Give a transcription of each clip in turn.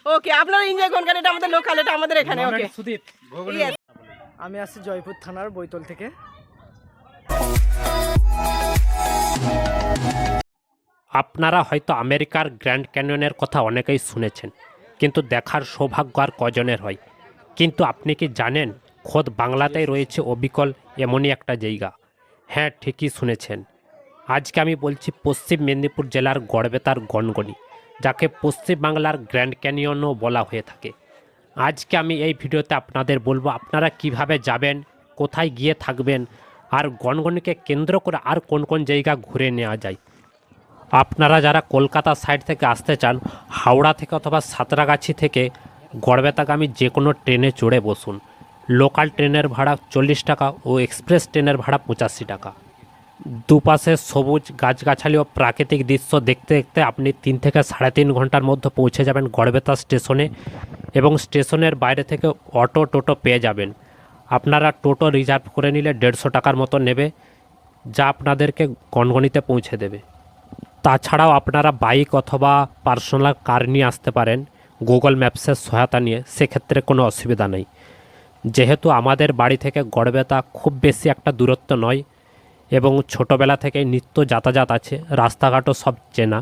ওকে, আপনারা এনজয় করুন, কারণ এটা আমাদের লোকাল, এটা আমাদের এখানে। ওকে সুদীপ, Yes. আমি আসছি জয়পুর থানার বৈতল থেকে। আপনারা হয়তো আমেরিকার গ্র্যান্ড ক্যানিয়নের কথা অনেকেই শুনেছেন, কিন্তু দেখার সৌভাগ্য আর কজনের হয়। কিন্তু আপনি কি জানেন, খোদ বাংলাতেই রয়েছে অবিকল এমনই একটা জায়গা। হ্যাঁ, ঠিকই শুনেছেন। আজকে আমি বলছি পশ্চিম মেদিনীপুর জেলার গড়বেতার গনগনি, যাকে পশ্চিম বাংলার গ্র্যান্ড ক্যানিয়নও বলা হয়ে থাকে। আজকে আমি এই ভিডিওতে আপনাদের বলবো আপনারা কিভাবে যাবেন, কোথায় গিয়ে থাকবেন, আর গনগনিকে কেন্দ্র করে আর কোন কোন জায়গা ঘুরে নেওয়া যায়। আপনারা যারা কলকাতা সাইড থেকে আসতে চান, হাওড়া থেকে অথবা সাঁতরাগাছি থেকে গড়বেতাগামী যে কোনো ট্রেনে চড়ে বসুন। লোকাল ট্রেনের ভাড়া 40 টাকা ও এক্সপ্রেস ট্রেনের ভাড়া 85 টাকা। দুপাশে সবুজ গাছগাছালি ও প্রাকৃতিক দৃশ্য দেখতে দেখতে আপনি 3 থেকে 3.5 ঘন্টার মধ্যে পৌঁছে যাবেন গড়বেতা স্টেশনে, এবং স্টেশনের বাইরে থেকে অটো টোটো পেয়ে যাবেন। আপনারা টোটো রিজার্ভ করে নিলে 150 টাকার মতো নেবে, যা আপনাদেরকে গনগনিতে পৌঁছে দেবে। তাছাড়াও আপনারা বাইক অথবা পার্সোনাল কার নিয়ে আসতে পারেন গুগল ম্যাপসের সহায়তা নিয়ে, সেক্ষেত্রে কোনো অসুবিধা নেই। যেহেতু আমাদের বাড়ি থেকে গড়বেতা খুব বেশি একটা দূরত্ব নয় এবং ছোটোবেলা থেকে নিত্য যাতায়াত আছে, রাস্তাঘাটও সব চেনা,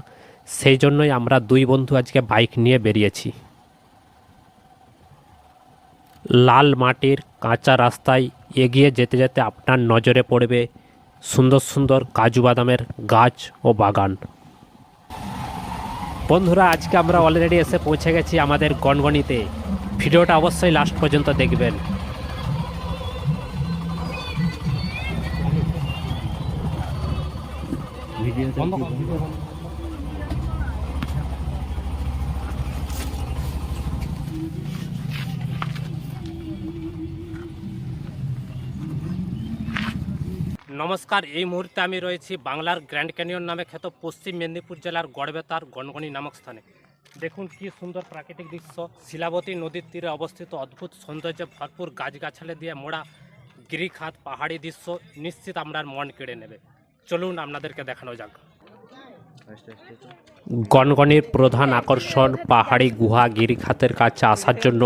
সেই জন্যই আমরা দুই বন্ধু আজকে বাইক নিয়ে বেরিয়েছি। লাল মাটির কাঁচা রাস্তায় এগিয়ে যেতে যেতে আপনার নজরে পড়বে সুন্দর সুন্দর কাজু বাদামের গাছ ও বাগান। বন্ধুরা, আজকে আমরা অলরেডি এসে পৌঁছে গেছি আমাদের গনগনিতে। ভিডিওটা অবশ্যই লাস্ট পর্যন্ত দেখবেন। নমস্কার, এই মুহূর্তে আমি রয়েছি বাংলার গ্র্যান্ড ক্যানিয়ন নামে খ্যাত পশ্চিম মেদিনীপুর জেলার গড়বেতার গনগনি নামক স্থানে। দেখুন কি সুন্দর প্রাকৃতিক দৃশ্য, শিলাবতী নদীর তীরে অবস্থিত অদ্ভুত সৌন্দর্যে ভরপুর গাছগাছালি দিয়ে মোড়া গিরিখাত পাহাড়ি দৃশ্য নিশ্চিত আপনার মন কেড়ে নেবে। চলুন আপনাদেরকে দেখানো যাক। গনগনির প্রধান আকর্ষণ পাহাড়ি গুহা গিরিখাতের কাছে আসার জন্য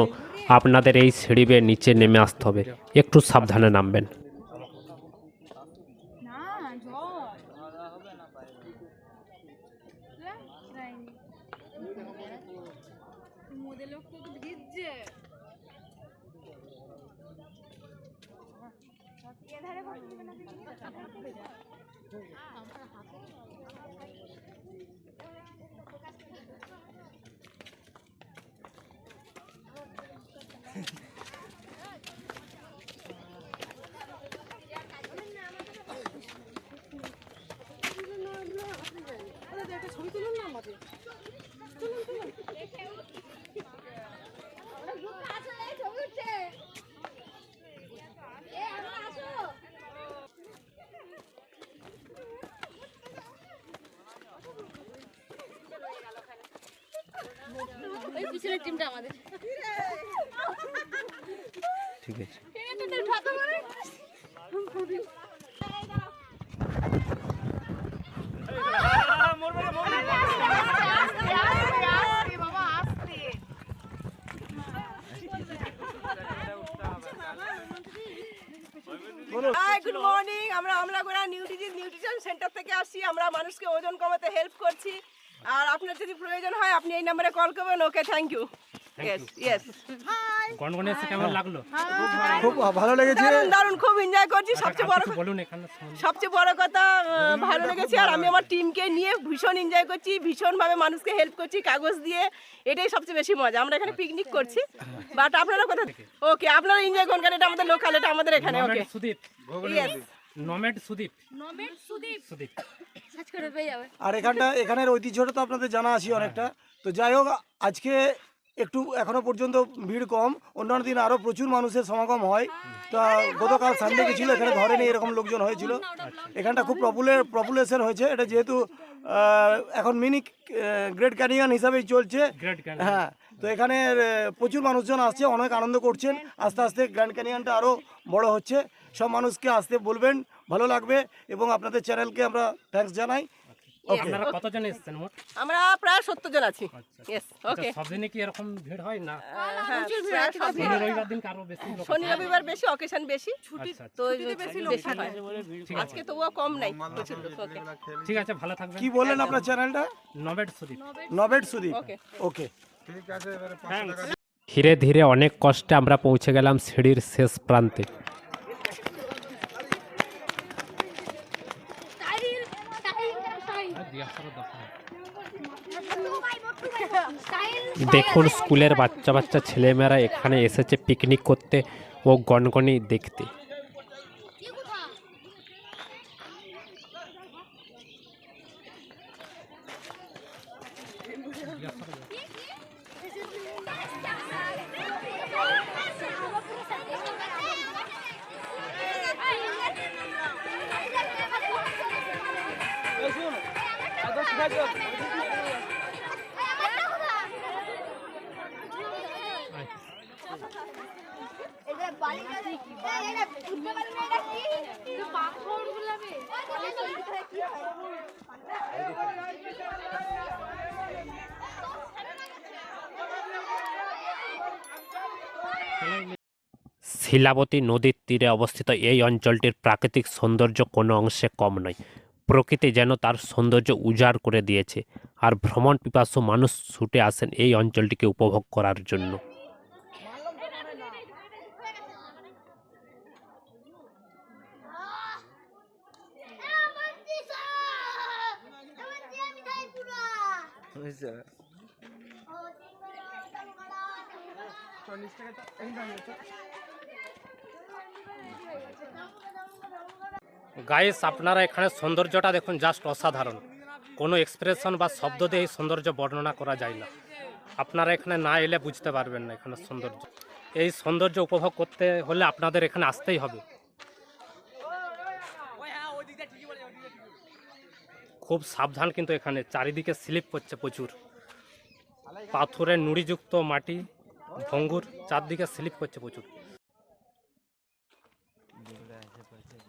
আপনাদের এই সিঁড়ি বেয়ে নিচে নেমে আসতে হবে, একটু সাবধানে নামবেন। পিছনের টিমটা আমাদের। ঠিক আছে। গুড মর্নিং, আমরা আমলাগোড়া নিউট্রিশন সেন্টার থেকে আসছি। আমরা মানুষকে ওজন কমাতে হেল্প করছি, আর আপনার যদি প্রয়োজন হয় আপনি এই নম্বরে কল করবেন। ওকে, থ্যাংক ইউ। গনগনি এসে কেমন লাগলো? খুব ভালো লেগেছে, দারুণ, খুব এনজয় করছি। বলুন এখানে সবচেয়ে বড় কথা ভালো লেগেছে, আর আমি আমার টিমকে নিয়ে ভীষণ এনজয় করছি, ভীষণভাবে মানুষকে হেল্প করছি কাগজ দিয়ে, এটাই সবচেয়ে বেশি মজা। আমরা এখানে পিকনিক করছি, বাট আপনারা কোথা? ওকে, আপনারা এনজয় করুন, কারণ এটা আমাদের লোকাল, এটা আমাদের এখানে। ওকে সুদীপ, নমেড সুদীপ। আর এখানের ঐতিহ্যটা তো আপনাদের জানা আছে অনেকটা। তো যাই হোক, আজকে একটু এখনো পর্যন্ত ভিড় কম, অন্যান্য দিন আরও প্রচুর মানুষের সমাগম হয়। তা গতকাল সানডে গেছিলো, এখানে ধরে নেই এরকম লোকজন হয়েছিল। এখানটা খুব পপুলেশন হয়েছে, এটা যেহেতু এখন মিনি গ্রেট ক্যানিয়ন হিসাবেই চলছে। হ্যাঁ, তো এখানে প্রচুর মানুষজন আসছে, অনেক আনন্দ করছেন। আস্তে আস্তে গ্র্যান্ড ক্যানিয়নটা আরও বড় হচ্ছে। সব মানুষকে আসতে বলবেন, ভালো লাগবে, এবং আপনাদের চ্যানেলকে আমরা থ্যাঙ্কস জানাই। Yes, আপনারা okay. কতজন এসেছেন মোট? আমরা প্রায় 70 জন আছি। ইয়েস, ওকে। সব দিনে কি এরকম ভিড় হয় না? হ্যাঁ, প্রায় সব শনি রবিবার দিন কারো বেশি লোক শনি রবিবার বেশি, অকেশন বেশি, আচ্ছা, আচ্ছা। তো বেশি হয়। ঠিক আছে, আজকে তবুও কম নাই, প্রচুর লোক। ওকে, ঠিক আছে, ভালো থাকবেন। কি বললেন আপনার চ্যানেলটা? নবেট সুদীপ। নবেট সুদীপ। ওকে। ওকে। ধীরে ধীরে অনেক কষ্টে আমরা পৌঁছে গেলাম সিঁড়ির শেষ প্রান্তে। দেখুন স্কুলের বাচ্চা বাচ্চা ছেলেমেয়েরা এখানে এসেছে পিকনিক করতে ও গনগনি দেখতে। শিলাবতী নদীর তীরে অবস্থিত এই অঞ্চলটির প্রাকৃতিক সৌন্দর্য কোনো অংশে কম নয়। প্রকৃতি যেন তার সৌন্দর্য উজাড় করে দিয়েছে, আর ভ্রমণ পিপাসু মানুষ ছুটে আসেন এই অঞ্চলটিকে উপভোগ করার জন্য। গাইস, আপনারা এখানে সৌন্দর্যটা দেখুন, জাস্ট অসাধারণ। কোনো এক্সপ্রেশন বা শব্দ দিয়ে এই সৌন্দর্য বর্ণনা করা যায় না। আপনারা এখানে না এলে বুঝতে পারবেন না এখানে সৌন্দর্য। এই সৌন্দর্য উপভোগ করতে হলে আপনাদের এখানে আসতেই হবে। খুব সাবধান কিন্তু, এখানে চারিদিকে স্লিপ করছে প্রচুর। পাথরের নুড়িযুক্ত মাটি, ভঙ্গুর, চারদিকে স্লিপ করছে প্রচুর।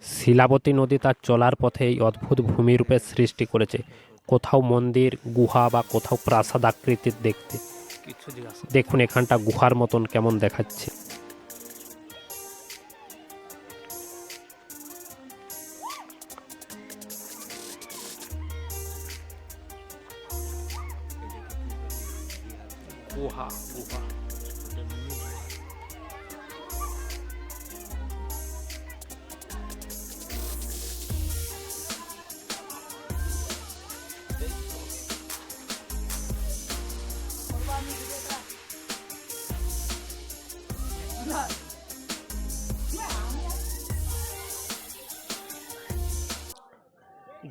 শিলাবতী নদী তার চলার পথে এই অদ্ভুত ভূমিরূপের সৃষ্টি করেছে, কোথাও মন্দির, গুহা বা কোথাও প্রাসাদ আকৃতির দেখতে। দেখুন এখানটা গুহার মতন কেমন দেখাচ্ছে। গুহা গুহা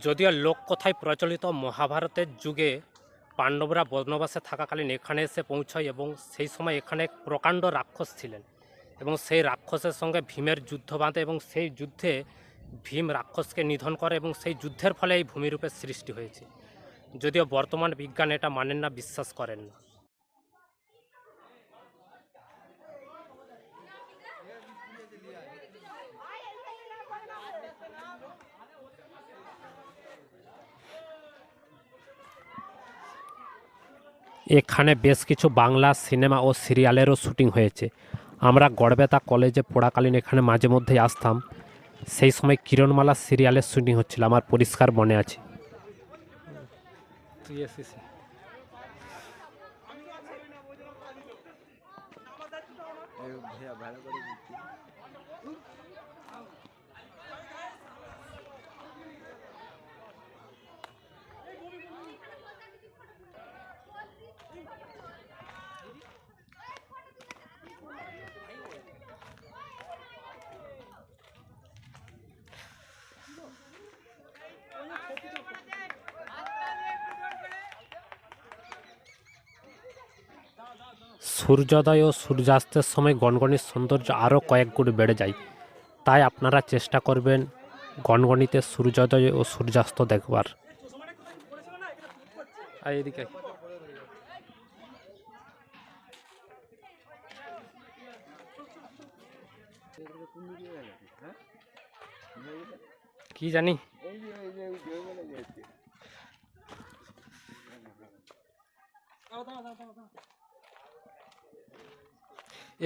যদিও লোককথায় প্রচলিত মহাভারতের যুগে পাণ্ডবরা বনবাসে থাকাকালীন এখানে এসে পৌঁছয় এবং সেই সময় এখানে এক প্রকাণ্ড রাক্ষস ছিলেন এবং সেই রাক্ষসের সঙ্গে ভীমের যুদ্ধ বাঁধে এবং সেই যুদ্ধে ভীম রাক্ষসকে নিধন করে এবং সেই যুদ্ধের ফলে এই ভূমিরূপের সৃষ্টি হয়েছে। যদিও বর্তমান বিজ্ঞান এটা মানেন না, বিশ্বাস করেন না। এখানে বেশ কিছু বাংলা সিনেমা ও সিরিয়ালেরও শুটিং হয়েছে। আমরা গড়বেতা কলেজে পড়াকালীন এখানে মাঝে মধ্যেই আসতাম। সেই সময় কিরণমালা সিরিয়ালের শুটিং হচ্ছিল, আমার পরিষ্কার মনে আছে। সূর্যোদয় ও সূর্যাস্তের সময় গনগনির সৌন্দর্য আরও কয়েক গুণ বেড়ে যায়। তাই আপনারা চেষ্টা করবেন গনগনিতে সূর্যোদয় ও সূর্যাস্ত দেখবার। এদিকে কি জানি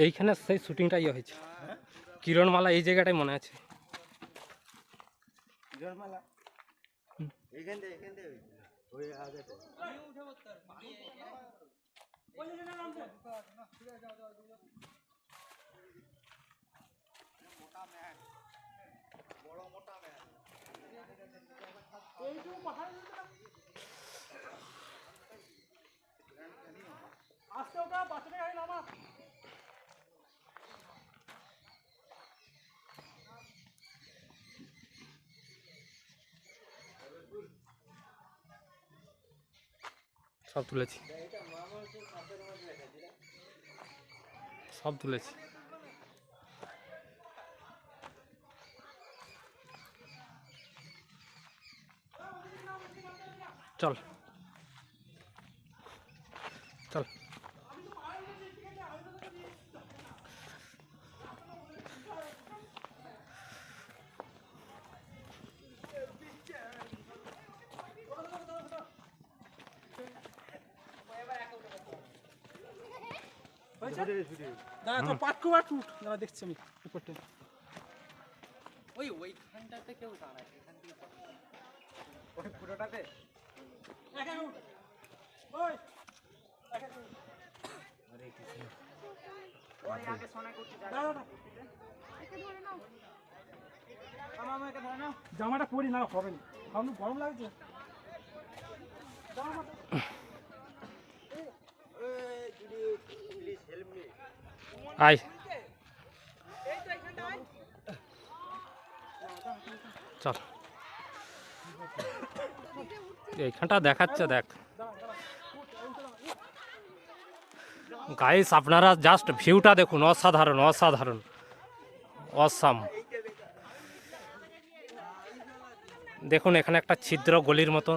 এইখানে সেই শুটিংটা ইয়ে হয়েছে, কিরণমালা এই জায়গাটাই মনে আছে। সব তুলেছি, সব তুলেছি। চল চল। দাঁড়া তো পাটকু দাঁড়া দেখছি আমি উপরটা। ওইখানটাতে কেউ দাঁড়ায়, এখান থেকে ওই পুরোটাতে জামাটা পরি না, হবে না, গরম লাগছে। আয় চল, এইখানটা দেখাচ্ছে দেখ গাইস, আপনারা জাস্ট ভিউটা দেখুন, অসাধারণ অসাধারণ অসাম। দেখুন এখানে একটা ছিদ্র গলির মতো।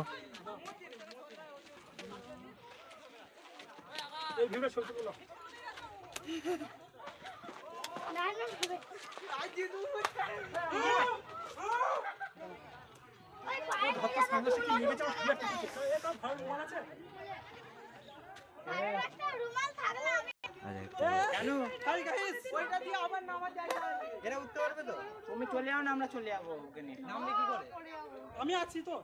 তুমি চলে যাও না, আমরা চলে যাবো ওকে নিয়ে। নামলে কি করে? আমি আছি তো।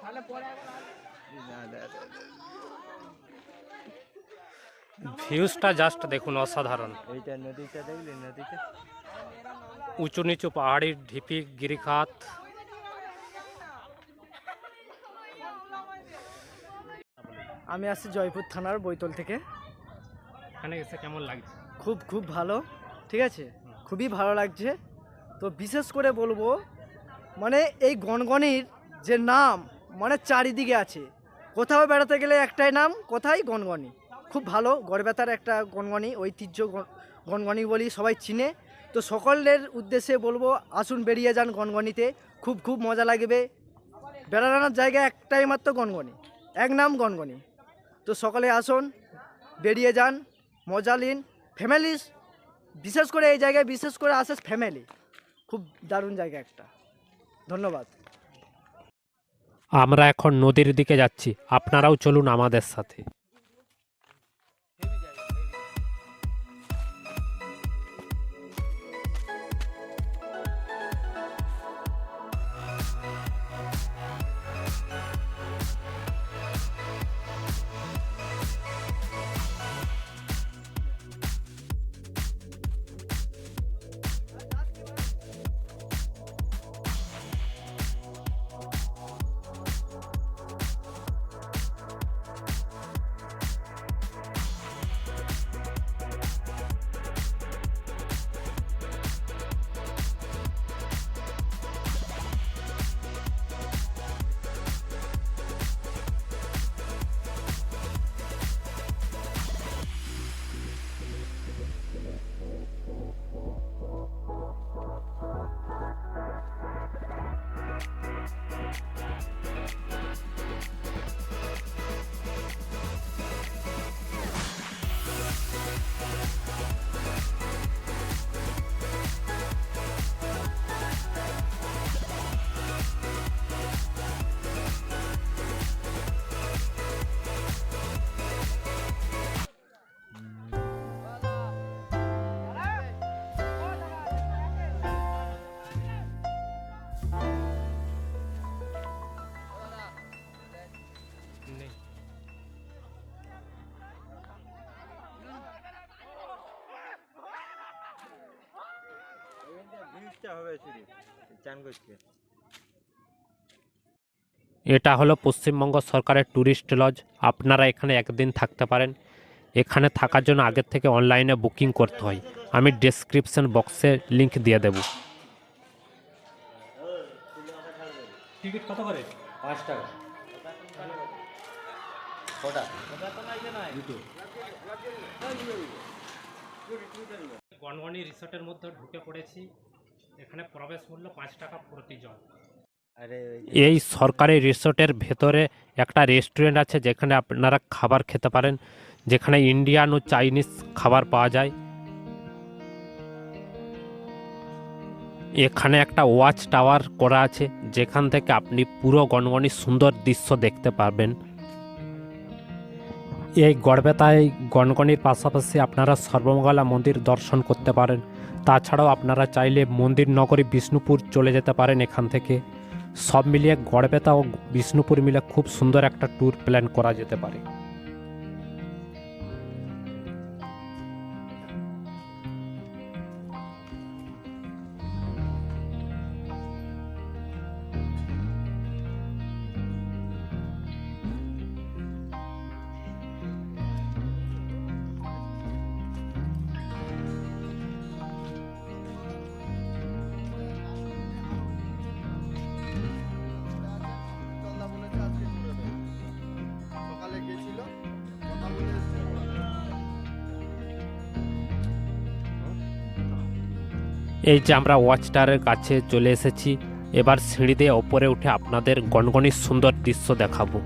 তাহলে পরে ভিউজটা জাস্ট দেখুন, অসাধারণ। এইটা নদীটা দেখলি, নদীটা উঁচু নিচু পাহাড়ি ঢিপি গিরিখাত। আমি আসছি জয়পুর থানার বৈতল থেকে। এখানে এসে কেমন লাগছে? খুব ভালো, ঠিক আছে, খুবই ভালো লাগছে। তো বিশেষ করে বলবো, মানে এই গনগনির যে নাম মানে চারিদিকে আছে, কোথাও বেড়াতে গেলে একটাই নাম, কোথায় গনগনি। খুব ভালো, গড়বেতার একটা গনগনি, ঐতিহ্য গনগনি বলি সবাই চিনে। তো সকলের উদ্দেশ্যে বলবো, আসুন বেরিয়ে যান গনগনিতে, খুব মজা লাগবে। বেড়ানোর জায়গা একটাই মাত্র গনগনি, এক নাম গনগনি। তো সকলে আসুন, বেরিয়ে যান, মজা নিন। ফ্যামিলি বিশেষ করে এই জায়গায় বিশেষ করে আসে ফ্যামিলি, খুব দারুণ জায়গা একটা। ধন্যবাদ। আমরা এখন নদীর দিকে যাচ্ছি, আপনারাও চলুন আমাদের সাথে। নেই। এটা হলো পশ্চিমবঙ্গ সরকারের ট্যুরিস্ট লজ। আপনারা এখানে একদিন থাকতে পারেন। এখানে থাকার জন্য আগের থেকে অনলাইনে বুকিং করতে হয়। আমি ডেসক্রিপশন বক্সে লিংক দিয়ে দেব। টিকিট কত করে? 5 টাকা। গনগনি রিসোর্টের মধ্যে ঢুকে পড়েছি। এখানে প্রবেশ মূল্য 5 টাকা প্রতিজন। এই সরকারি রিসোর্টের ভেতরে একটা রেস্টুরেন্ট আছে যেখানে আপনারা খাবার খেতে পারেন, যেখানে ইন্ডিয়ান ও চাইনিজ খাবার পাওয়া যায়। এখানে একটা ওয়াচ টাওয়ার করা আছে যেখান থেকে আপনি পুরো গনগনির সুন্দর দৃশ্য দেখতে পারবেন। এই গড়বেতায় গনগনির পাশাপাশি আপনারা সর্বমঙ্গলা মন্দির দর্শন করতে পারেন। তাছাড়াও আপনারা চাইলে মন্দির নগরী বিষ্ণুপুর চলে যেতে পারেন এখান থেকে। সব মিলিয়ে গড়বেতা ও বিষ্ণুপুর মিলে খুব সুন্দর একটা ট্যুর প্ল্যান করা যেতে পারে। এই যে আমরা ওয়াচ টাওয়ারের কাছে চলে এসেছি। এবার সিঁড়ি দিয়ে ওপরে উঠে আপনাদের গনগনির সুন্দর দৃশ্য দেখাবো।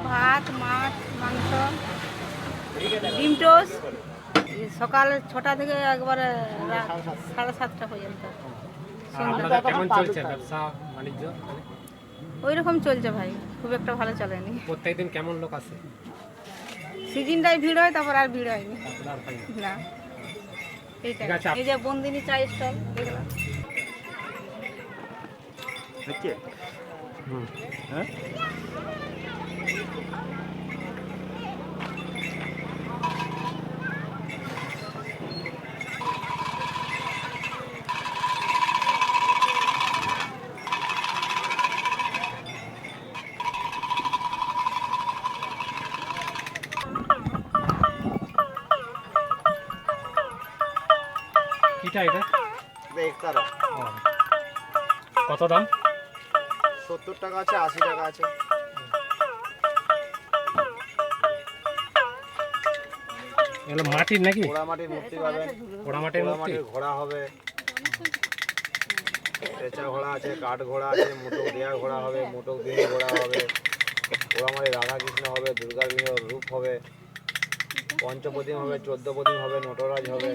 ভাত, মাছ, মাংস, ডিম টোস্ট, সকাল 6টা থেকে একবারে রাত 7:30 পর্যন্ত। কেমন চলছে ব্যবসা বাণিজ্য? ওই রকম চলছে ভাই, খুব একটা ভালো চলেনি। প্রত্যেকদিন কেমন লোক আসে? সিজনটাই ভিড় হয়, তারপর আর ভিড় হয়নি আপনার হয় না? না। এইটা ঠিক আছে। এই যে বন্দিনী চা স্টল দেখলাম। কিটা এটা? একতারা কত দাম? 70 টাকা আছে, 80 টাকা আছে। এগুলো মাটির নাকি? পোড়া মাটির মূর্তি পাবেন, পোড়া মাটির পোড়া মূর্তি? মাটির ঘোড়া হবে, পেঁচা ঘোড়া আছে, কাঠ ঘোড়া আছে, মোটক দেওয়া ঘোড়া হবে, মোটক দিয়ে ঘোড়া হবে, পোড়া মাটির রাধাকৃষ্ণ হবে, দুর্গা বিভিন্ন রূপ হবে, পঞ্চপ্রতিম হবে, 14 প্রতিম হবে, নটরাজ হবে।